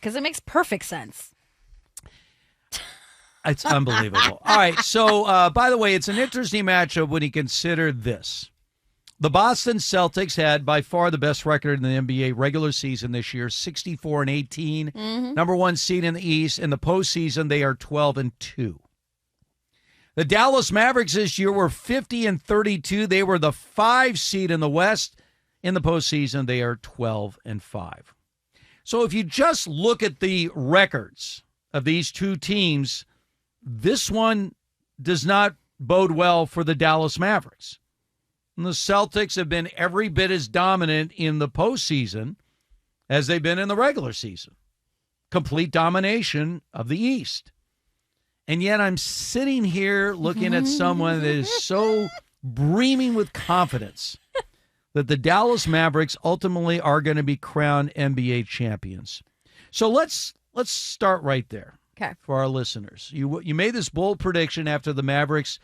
because it makes perfect sense. It's unbelievable. All right, so by the way, it's an interesting matchup when you consider this. The Boston Celtics had by far the best record in the NBA regular season this year, 64-18, number one seed in the East. In the postseason, they are 12-2. The Dallas Mavericks this year were 50-32. They were the 5 seed in the West. In the postseason, they are 12-5. So if you just look at the records of these two teams, this one does not bode well for the Dallas Mavericks. And the Celtics have been every bit as dominant in the postseason as they've been in the regular season. Complete domination of the East. And yet I'm sitting here looking at someone that is so brimming with confidence that the Dallas Mavericks ultimately are going to be crowned NBA champions. So let's start right there. Okay. For our listeners. You made this bold prediction after the Mavericks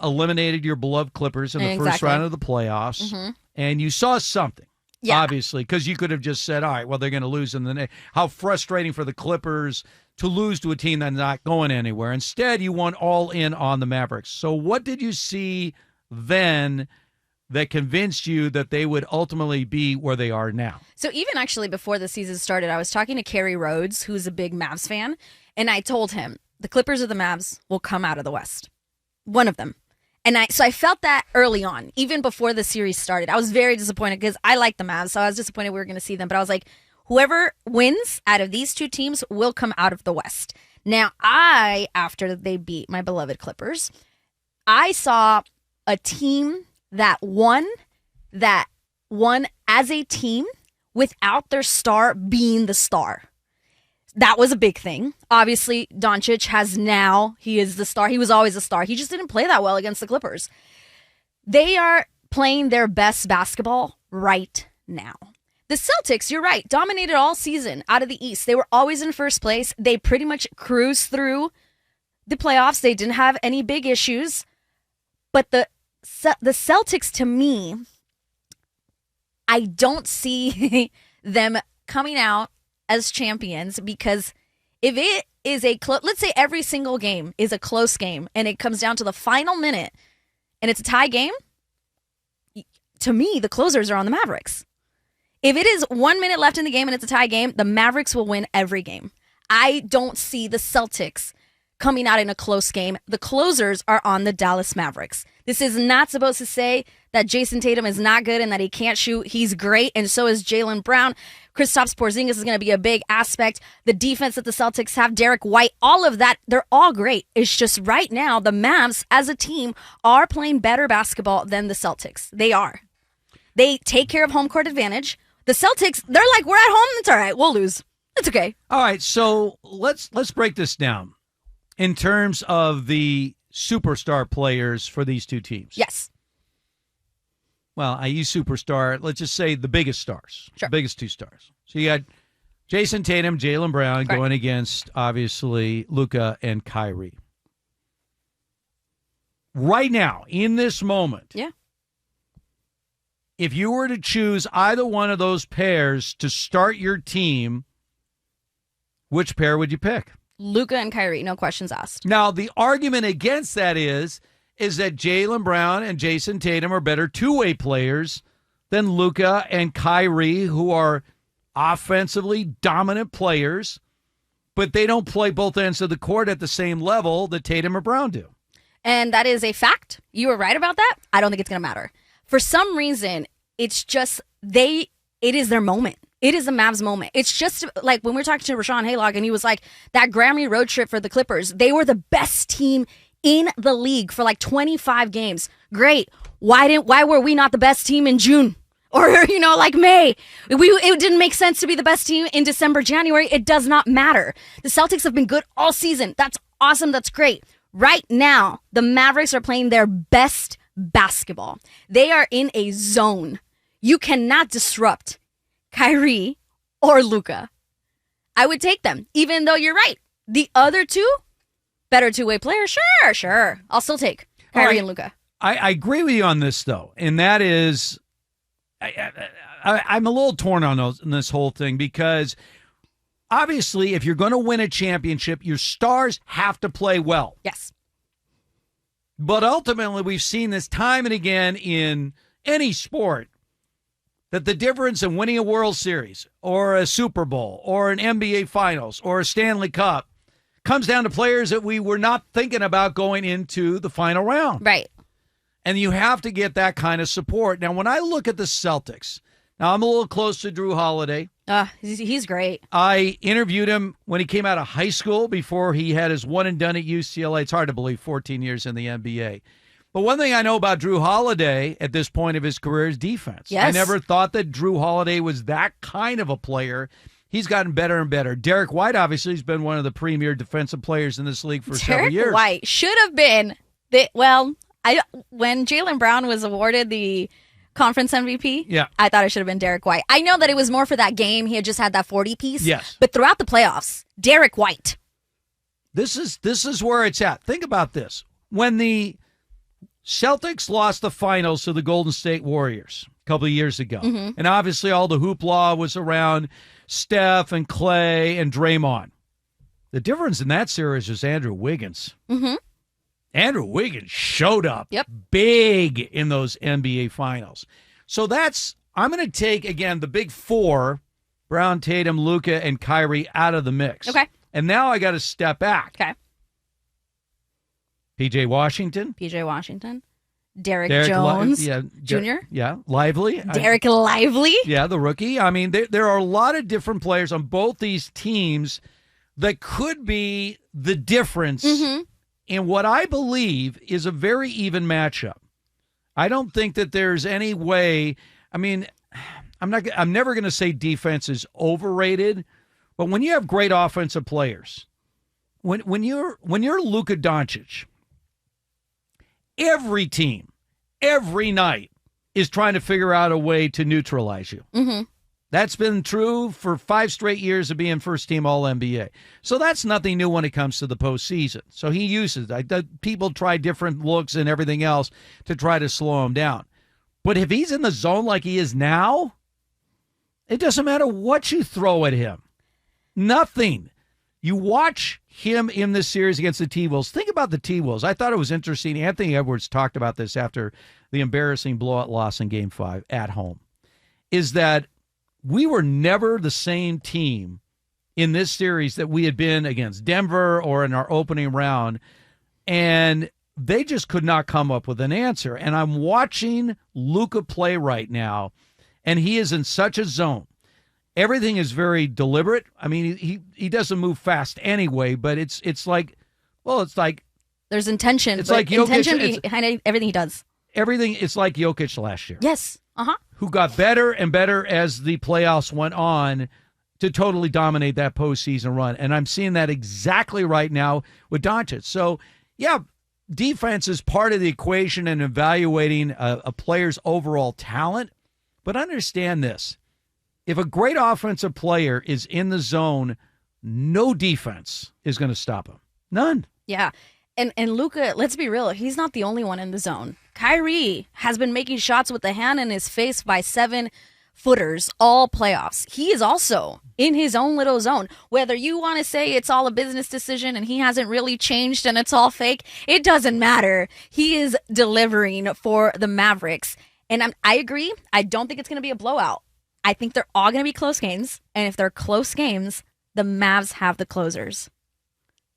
eliminated your beloved Clippers in the first round of the playoffs, and you saw something, obviously, because you could have just said, all right, well, they're going to lose in the next. How frustrating for the Clippers to lose to a team that's not going anywhere. Instead, you went all in on the Mavericks. So what did you see then that convinced you that they would ultimately be where they are now? So even actually before the season started, I was talking to Kerry Rhodes, who's a big Mavs fan, and I told him the Clippers or the Mavs will come out of the West. One of them. And I felt that early on, even before the series started. I was very disappointed because I like the Mavs, so I was disappointed we were going to see them. But I was like, whoever wins out of these two teams will come out of the West. Now, after they beat my beloved Clippers, I saw a team that won as a team without their star being the star. That was a big thing. Obviously, Doncic he is the star. He was always a star. He just didn't play that well against the Clippers. They are playing their best basketball right now. The Celtics, you're right, dominated all season out of the East. They were always in first place. They pretty much cruised through the playoffs. They didn't have any big issues. But the Celtics, to me, I don't see them coming out as champions, because if it is let's say every single game is a close game and it comes down to the final minute and it's a tie game, to me, the closers are on the Mavericks. If it is 1 minute left in the game and it's a tie game, the Mavericks will win every game. I don't see the Celtics coming out in a close game. The closers are on the Dallas Mavericks. This is not supposed to say that Jason Tatum is not good and that he can't shoot. He's great, and so is Jaylen Brown. Kristaps Porzingis is going to be a big aspect. The defense that the Celtics have, Derek White, all of that, they're all great. It's just right now the Mavs as a team are playing better basketball than the Celtics. They are. They take care of home court advantage. The Celtics, they're like, we're at home. It's all right. We'll lose. It's okay. All right, so let's break this down in terms of the superstar players for these two teams. Yes. Well, I use superstar. Let's just say the biggest stars. Sure. The biggest two stars. So you got Jason Tatum, Jaylen Brown going against, obviously, Luka and Kyrie. Right now, in this moment, if you were to choose either one of those pairs to start your team, which pair would you pick? Luka and Kyrie, no questions asked. Now, the argument against that is that Jaylen Brown and Jason Tatum are better two-way players than Luka and Kyrie, who are offensively dominant players, but they don't play both ends of the court at the same level that Tatum or Brown do. And that is a fact. You were right about that. I don't think it's going to matter. For some reason, it's just it is their moment. It is the Mavs moment. It's just like when we were talking to Rashawn Haylock and he was like, that Grammy road trip for the Clippers, they were the best team in the league for like 25 games. Great. Why were we not the best team in June? Or, like May? It didn't make sense to be the best team in December, January. It does not matter. The Celtics have been good all season. That's awesome. That's great. Right now, the Mavericks are playing their best basketball. They are in a zone. You cannot disrupt Kyrie or Luka. I would take them, even though you're right. The other two, better two-way players, sure. I'll still take Kyrie and Luka. I agree with you on this, though, and that is, I'm a little torn on this whole thing, because obviously, if you're going to win a championship, your stars have to play well. Yes. But ultimately, we've seen this time and again in any sport that the difference in winning a World Series or a Super Bowl or an NBA Finals or a Stanley Cup comes down to players that we were not thinking about going into the final round. Right. And you have to get that kind of support. Now, when I look at the Celtics, now I'm a little close to Drew Holiday. He's great. I interviewed him when he came out of high school before he had his one and done at UCLA. It's hard to believe 14 years in the NBA. But one thing I know about Drew Holiday at this point of his career is defense. Yes. I never thought that Drew Holiday was that kind of a player. He's gotten better and better. Derek White, obviously, has been one of the premier defensive players in this league for several years. Derek White should have been when Jaylen Brown was awarded the conference MVP, yeah, I thought it should have been Derek White. I know that it was more for that game. He had just had that 40 piece. Yes. But throughout the playoffs, Derek White. This is where it's at. Think about this. When the Celtics lost the finals to the Golden State Warriors a couple of years ago, and obviously all the hoopla was around Steph and Clay and Draymond. The difference in that series is Andrew Wiggins. Mm-hmm. Andrew Wiggins showed up Yep. big in those NBA finals. So I'm going to take, again, the big four, Brown, Tatum, Luka, and Kyrie, out of the mix. Okay. And now I got to step back. Okay. PJ Washington. Derek Jones Jr. Yeah, Lively. Derek Lively. Yeah, the rookie. I mean, there are a lot of different players on both these teams that could be the difference in what I believe is a very even matchup. I don't think that there's any way. I mean, I'm never going to say defense is overrated, but when you have great offensive players, when you're Luka Doncic, every team, every night is trying to figure out a way to neutralize you. Mm-hmm. That's been true for 5 straight years of being first-team All-NBA. So that's nothing new when it comes to the postseason. So he uses that. People try different looks and everything else to try to slow him down. But if he's in the zone like he is now, it doesn't matter what you throw at him. Nothing. You watch him in this series against the T-Wolves. Think about the T-Wolves. I thought it was interesting. Anthony Edwards talked about this after the embarrassing blowout loss in Game 5 at home, is that we were never the same team in this series that we had been against Denver or in our opening round, and they just could not come up with an answer. And I'm watching Luka play right now, and he is in such a zone. Everything is very deliberate. I mean, he doesn't move fast anyway, but it's like there's intention. It's like Jokic, intention behind everything he does. It's like Jokic last year. Yes. Who got better and better as the playoffs went on to totally dominate that postseason run. And I'm seeing that exactly right now with Doncic. So, yeah, defense is part of the equation in evaluating a player's overall talent. But understand this. If a great offensive player is in the zone, no defense is going to stop him. None. Yeah. And Luka, let's be real, he's not the only one in the zone. Kyrie has been making shots with the hand in his face by 7-footers all playoffs. He is also in his own little zone. Whether you want to say it's all a business decision and he hasn't really changed and it's all fake, it doesn't matter. He is delivering for the Mavericks. And I agree. I don't think it's going to be a blowout. I think they're all going to be close games. And if they're close games, the Mavs have the closers.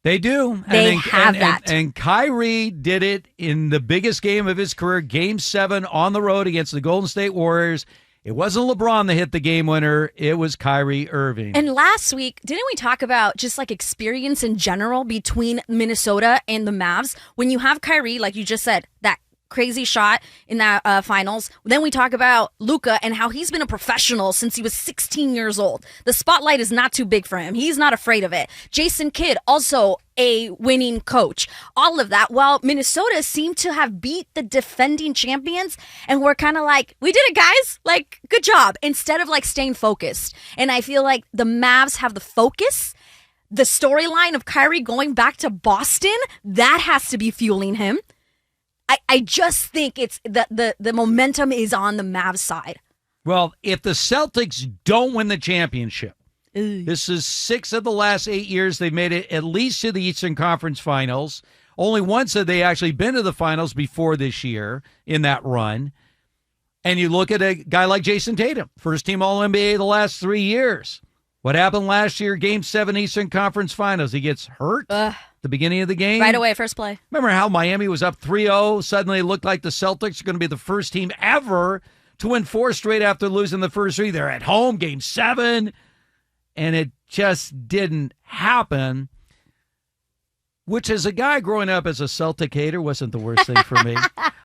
They do. They have that. And Kyrie did it in the biggest game of his career, Game 7 on the road against the Golden State Warriors. It wasn't LeBron that hit the game winner. It was Kyrie Irving. And last week, didn't we talk about just like experience in general between Minnesota and the Mavs? When you have Kyrie, like you just said, that crazy shot in that finals. Then we talk about Luka and how he's been a professional since he was 16 years old. The spotlight is not too big for him. He's not afraid of it. Jason Kidd, also a winning coach. All of that. While Minnesota seemed to have beat the defending champions, and we're kind of like, we did it, guys. Like, good job. Instead of like staying focused. And I feel like the Mavs have the focus. The storyline of Kyrie going back to Boston, that has to be fueling him. I just think it's the momentum is on the Mavs side. Well, if the Celtics don't win the championship, Ooh. This is 6 of the last 8 years they've made it at least to the Eastern Conference Finals. Only once had they actually been to the finals before this year in that run. And you look at a guy like Jason Tatum, first team All-NBA the last 3 years. What happened last year, Game 7 Eastern Conference Finals? He gets hurt at the beginning of the game. Right away, first play. Remember how Miami was up 3-0? Suddenly it looked like the Celtics are going to be the first team ever to win 4 straight after losing the first 3. They're at home, Game 7. And it just didn't happen. Which, as a guy growing up as a Celtic hater, wasn't the worst thing for me.